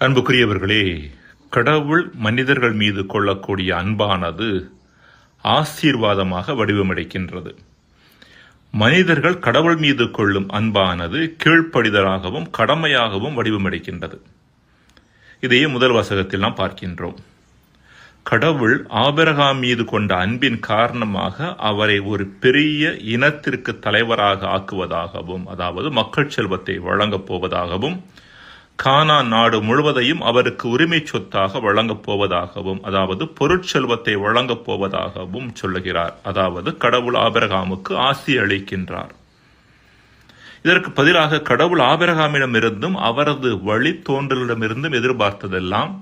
அன்புக்குரியவர்களே, கடவுள் மனிதர்கள் மீது கொள்ளக்கூடிய அன்பானது ஆசீர்வாதமாக வடிவமெடுக்கின்றது. மனிதர்கள் கடவுள் மீது கொள்ளும் அன்பானது கீழ்ப்படிதலாகவும் கடமையாகவும் வடிவமெடுக்கின்றது. இதையே முதல் வாசகத்தில் நாம் பார்க்கின்றோம். கடவுள் ஆபிரகாம் மீது கொண்ட அன்பின் காரணமாக அவரை ஒரு பெரிய இனத்திற்கு தலைவராக ஆக்குவதாகவும், அதாவது மக்கள் செல்வத்தை வழங்கப் போவதாகவும், கானான் நாடு முழுவதையும் அவருக்கு உரிமை சொத்தாக வழங்கப் போவதாகவும், அதாவது பொருட்செல்வத்தை வழங்கப் போவதாகவும் சொல்லுகிறார். அதாவது கடவுள் ஆபிரகாமுக்கு ஆசி அளிக்கின்றார். இதற்கு பதிலாக கடவுள் ஆபிரகாமிடமிருந்தும் அவரது வழித்தோன்றலிடமிருந்தும் எதிர்பார்த்ததெல்லாம்,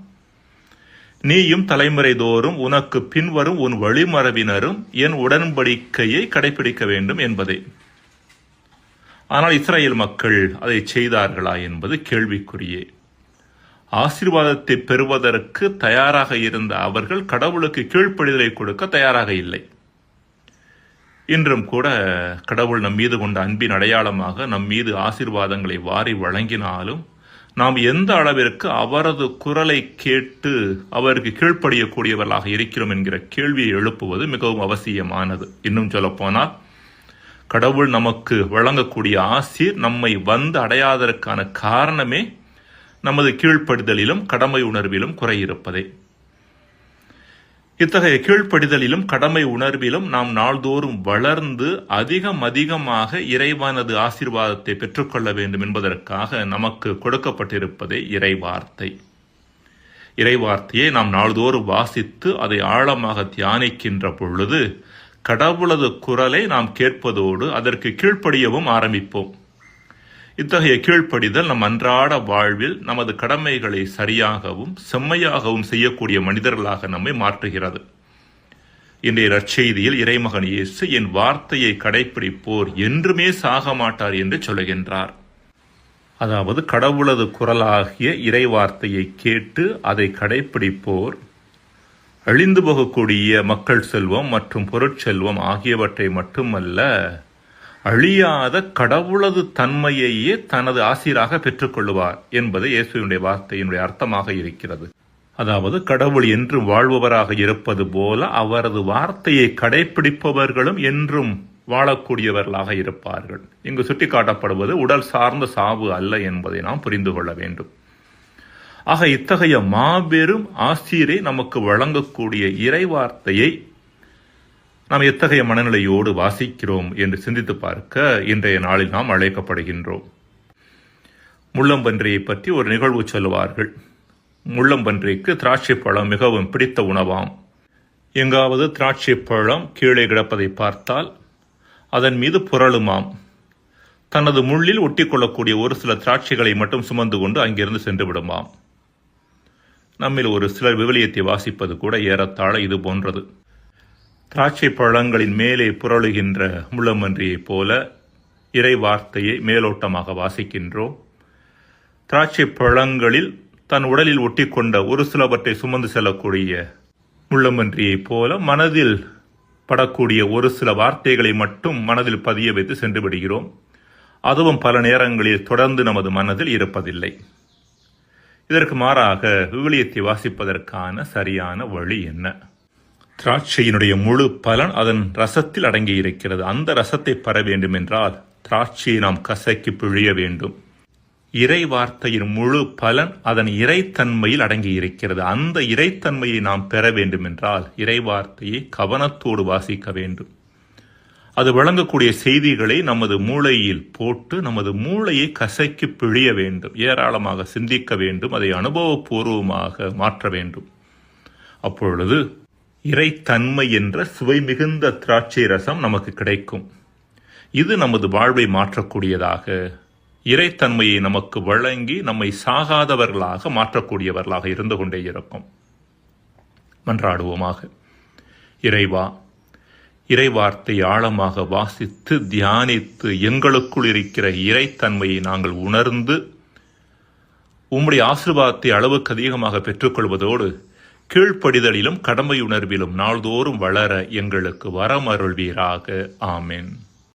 நீயும் தலைமுறை தோறும் உனக்கு பின்வரும் உன் வழிமரபினரும் என் உடன்படிக்கையை கடைபிடிக்க வேண்டும் என்பதே. ஆனால் இஸ்ரேல் மக்கள் அதை செய்தார்களா என்பது கேள்விக்குரியே. ஆசீர்வாதத்தை பெறுவதற்கு தயாராக இருந்த அவர்கள் கடவுளுக்கு கீழ்ப்படிதலை கொடுக்க தயாராக இல்லை. இன்றும் கூட கடவுள் நம் மீது கொண்ட அன்பின் அடையாளமாக நம் மீது ஆசீர்வாதங்களை வாரி வழங்கினாலும், நாம் எந்த அளவிற்கு அவரது குரலை கேட்டு அவருக்கு கீழ்ப்படியக்கூடியவர்களாக இருக்கிறோம் என்கிற கேள்வியை எழுப்புவது மிகவும் அவசியமானது. இன்னும் சொல்லப்போனால், கடவுள் நமக்கு வழங்கக்கூடிய ஆசீர் நம்மை வந்து அடையாததற்கான காரணமே நமது கீழ்ப்படிதலிலும் கடமை உணர்விலும் குறையிருப்பதே. இத்தகைய கீழ்ப்படிதலிலும் கடமை உணர்விலும் நாம் நாள்தோறும் வளர்ந்து அதிகமாக இறைவனது ஆசீர்வாதத்தை பெற்றுக்கொள்ள வேண்டும் என்பதற்காக நமக்கு கொடுக்கப்பட்டிருப்பதே இறைவார்த்தை. இறைவார்த்தையை நாம் நாள்தோறும் வாசித்து அதை ஆழமாக தியானிக்கின்ற பொழுது கடவுளது குரலை நாம் கேட்பதோடு அதற்கு கீழ்ப்படியவும் ஆரம்பிப்போம். இத்தகைய கீழ்ப்படிதல் நம் அன்றாட வாழ்வில் நமது கடமைகளை சரியாகவும் செம்மையாகவும் செய்யக்கூடிய மனிதர்களாக நம்மை மாற்றுகிறது. இன்றைய நற்செய்தியில் இறைமகன் இயேசு என் வார்த்தையை கடைப்பிடிப்போர் என்றுமே சாக மாட்டார் என்று சொல்லுகின்றார். அதாவது கடவுளது குரலாகிய இறை வார்த்தையை கேட்டு அதை கடைப்பிடிப்போர் அழிந்து போகக்கூடிய மக்கள் செல்வம் மற்றும் பொருட்செல்வம் ஆகியவற்றை மட்டுமல்ல, அழியாத கடவுளது தன்மையையே தனது ஆசீராக பெற்றுக்கொள்வார் என்பது இயேசுவினுடைய வார்த்தையினுடைய அர்த்தமாக இருக்கிறது. அதாவது கடவுள் என்றும் வாழ்பவராக இருப்பது போல அவரது வார்த்தையை கடைப்பிடிப்பவர்களும் என்றும் வாழக்கூடியவர்களாக இருப்பார்கள். இங்கு சுட்டிக்காட்டப்படுவது உடல் சார்ந்த சாவு அல்ல என்பதை நாம் புரிந்து கொள்ள வேண்டும். ஆக இத்தகைய மாபெரும் ஆசீரை நமக்கு வழங்கக்கூடிய இறைவார்த்தையை நாம் எத்தகைய மனநிலையோடு வாசிக்கிறோம் என்று சிந்தித்து பார்க்க இன்றைய நாளில் நாம் அழைக்கப்படுகின்றோம். முள்ளம்பன்றியை பற்றி ஒரு நிகழ்வு சொல்லுவார்கள். முள்ளம்பன்றிக்கு திராட்சை பழம் மிகவும் பிடித்த உணவாம். எங்காவது திராட்சை பழம் கீழே கிடப்பதை பார்த்தால் அதன் மீது புரளுமாம். தனது முள்ளில் ஒட்டிக்கொள்ளக்கூடிய ஒரு சில திராட்சைகளை மட்டும் சுமந்து கொண்டு அங்கிருந்து சென்று விடுமாம். நம்மில் ஒரு சிலர் விவிலியத்தை வாசிப்பது கூட ஏறத்தாழ இது போன்றது. திராட்சை பழங்களின் மேலே புரளுகின்ற முள்ளம்பன்றியைப் போல இறை வார்த்தையை மேலோட்டமாக வாசிக்கின்றோம். திராட்சை பழங்களில் தன் உடலில் ஒட்டிக்கொண்ட ஒரு சிலவற்றை சுமந்து செல்லக்கூடிய முள்ளம்பன்றியைப் போல மனதில் படக்கூடிய ஒரு சில வார்த்தைகளை மட்டும் மனதில் பதிய வைத்து சென்று விடுகிறோம். அதுவும் பல நேரங்களில் தொடர்ந்து நமது மனதில் இருப்பதில்லை. இதற்கு மாறாக விவிலியத்தை வாசிப்பதற்கான சரியான வழி என்ன? திராட்சையினுடைய முழு பலன் அதன் ரசத்தில் அடங்கி இருக்கிறது. அந்த ரசத்தை பெற வேண்டும் என்றால் திராட்சையை நாம் கசக்கி பிழிய வேண்டும். இறை வார்த்தையின் முழு பலன் அதன் இறைத்தன்மையில் அடங்கி இருக்கிறது. அந்த இறைத்தன்மையை நாம் பெற வேண்டும் என்றால் இறை வார்த்தையை கவனத்தோடு வாசிக்க வேண்டும். அது வழங்கக்கூடிய செய்திகளை நமது மூளையில் போட்டு நமது மூளையை கசக்கி பிழிய வேண்டும். ஏராளமாக சிந்திக்க வேண்டும். அதை அனுபவபூர்வமாக மாற்ற வேண்டும். அப்பொழுது இறைத்தன்மை என்ற சுவை மிகுந்த திராட்சை ரசம் நமக்கு கிடைக்கும். இது நமது வாழ்வை மாற்றக்கூடியதாக, இறைத்தன்மையை நமக்கு வழங்கி நம்மை சாகாதவர்களாக மாற்றக்கூடியவர்களாக இருந்து கொண்டே இருக்கும். மன்றாடுவோமாக. இறைவா, இறைவார்த்தை ஆழமாக வாசித்து தியானித்து எங்களுக்குள் இருக்கிற இறைத்தன்மையை நாங்கள் உணர்ந்து உம்முடைய ஆசீர்வாதத்தை அளவுக்கு அதிகமாக பெற்றுக்கொள்வதோடு கீழ்ப்படிதலிலும் கடமையுணர்விலும் நாள்தோறும் வளர எங்களுக்கு வரமருள்வீராக. ஆமென்.